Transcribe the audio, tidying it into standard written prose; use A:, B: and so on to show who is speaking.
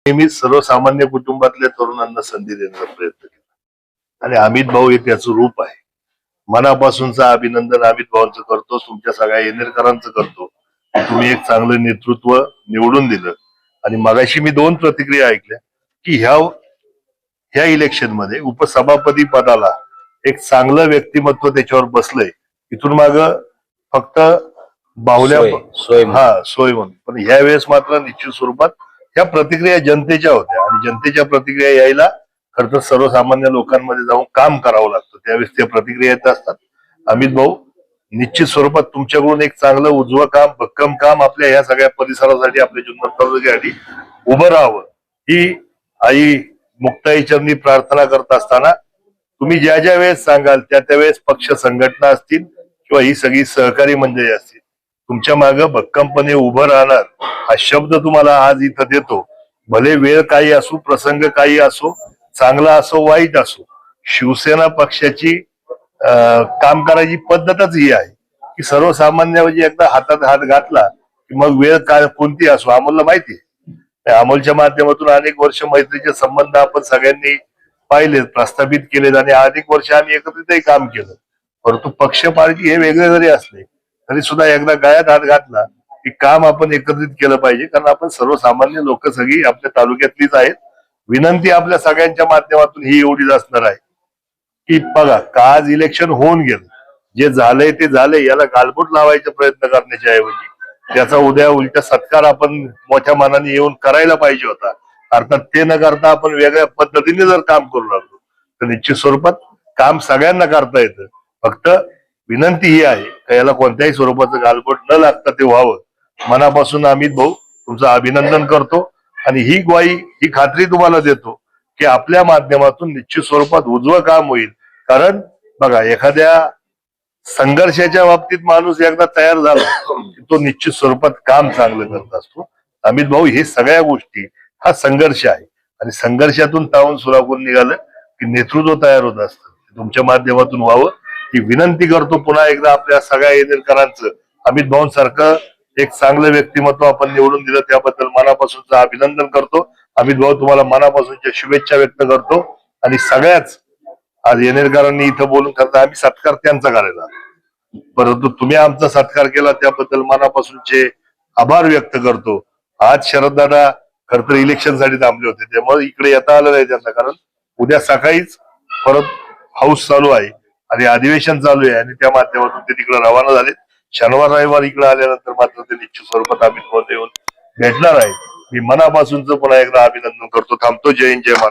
A: नेहमी सर्वसामान्य कुटुंबातल्या तरुणांना संधी देण्याचा प्रयत्न केला आणि अमित भाऊ हे त्याचं रूप आहे. मनापासूनचं अभिनंदन अमित भाऊंचं करतो, तुमच्या सगळ्या येणेरकरांचं करतो. तुम्ही एक चांगलं नेतृत्व निवडून दिलं आणि मगाशी मी 2 प्रतिक्रिया ऐकल्या की ह्या इलेक्शन मध्ये उपसभापती पदाला एक चांगलं व्यक्तिमत्व त्याच्यावर बसलंय. इथून माग फक्त बाहुल्या सोय म्हणून, पण ह्या वेळेस मात्र निश्चित स्वरूपात ह्या प्रतिक्रिया जनतेच्या होत्या आणि जनतेच्या प्रतिक्रिया यायला खरं तर सर्वसामान्य लोकांमध्ये जाऊन काम करावं लागतं, त्यावेळेस त्या प्रतिक्रिया येत असतात. अमित भाऊ, निश्चित स्वरूपात तुमच्याकडून एक चांगलं उजवं काम, भक्कम काम आपल्या ह्या सगळ्या परिसरासाठी, आपल्या जुन्नर तालुक्यासाठी उभं राहावं ही आई मुक्ताईचरणी प्रार्थना करत असताना तुम्ही ज्या ज्या वेळेस सांगाल त्या त्यावेळेस पक्ष संघटना असतील किंवा ही सगळी सहकारी मंडळी असतील तुमच्या मागं भक्कमपणे उभं राहणार हा शब्द तुम्हाला आज इथं देतो. भले वेळ काही असो, प्रसंग काही असो, चांगला असो वाईट असो, शिवसेना पक्षाची काम करायची पद्धतच ही आहे की सर्वसामान्य म्हणजे एकदा हातात हात घातला की मग वेळ काय कोणती असो. अमोलला माहिती आहे, अमोलच्या माध्यमातून अनेक वर्ष मैत्रीचे संबंध आपण सगळ्यांनी पाहिलेत, प्रस्थापित केलेत आणि अनेक वर्ष आम्ही एकत्रितही काम केलं. परंतु पक्ष पार्टी हे वेगळे जरी असले तरी सुद्धा एकदा गळ्यात हात घातला की काम आपण एकत्रित केलं पाहिजे, कारण आपण सर्वसामान्य लोक सगळी आपल्या तालुक्यातलीच आहेत. विनंती आपल्या सगळ्यांच्या माध्यमातून ही एवढीच असणार आहे की बघा, का आज इलेक्शन होऊन गेलं, जे झालंय ते झालंय, याला गालबोट लावायचा प्रयत्न करण्याच्या ऐवजी त्याचा उद्या उलटा सत्कार आपण मोठ्या मनाने येऊन करायला पाहिजे होता. अर्थात ते न करता आपण वेगळ्या पद्धतीने जर काम करू लागलो तर निश्चित स्वरूपात काम सगळ्यांना करता येतं. फक्त विनंती ही आहे की याला कोणत्याही स्वरूपाचं गालबोट न लागता ते व्हावं. मनापासून अमित भाऊ तुमचं अभिनंदन करतो आणि ही ग्वाही, ही खात्री तुम्हाला देतो की आपल्या माध्यमातून निश्चित स्वरूपात उजवं काम होईल. कारण बघा, एखाद्या संघर्षाच्या बाबतीत माणूस एकदा तयार झाला की तो निश्चित स्वरूपात काम चांगलं करत असतो. अमित भाऊ, हे सगळ्या गोष्टी हा संघर्ष आहे आणि संघर्षातून तावून सुरागून निघालं की नेतृत्व तयार होत असतं. तुमच्या माध्यमातून व्हावं ही विनंती करतो पुन्हा एकदा आपल्या सगळ्या येणेरकरांचं. अमित भाऊंसारखं एक चांगलं व्यक्तिमत्व आपण निवडून दिलं त्याबद्दल मनापासूनचं अभिनंदन करतो. अमित भाऊ, तुम्हाला मनापासूनच्या शुभेच्छा व्यक्त करतो आणि सगळ्याच आज येणेरकरांनी इथं बोलून करता आम्ही सत्कार त्यांचा करायला, परंतु तुम्ही आमचा सत्कार केला त्याबद्दल मनापासूनचे आभार व्यक्त करतो. आज शरददादा खरं तर इलेक्शनसाठी थांबले होते, त्यामुळे इकडे येता आलं नाही त्यांना, कारण उद्या सकाळीच परत हाऊस चालू आहे आणि अधिवेशन चालू आहे आणि त्या माध्यमातून ते तिकडे रवाना झाले. शनिवार रविवार इकडे आल्यानंतर मात्र ते निश्चित स्वरूपात अमित भाऊ येऊन भेटणार आहे. मी मनापासूनच पुन्हा एकदा अभिनंदन करतो. थांबतो. जय हिंद, जय महाराष्ट्र.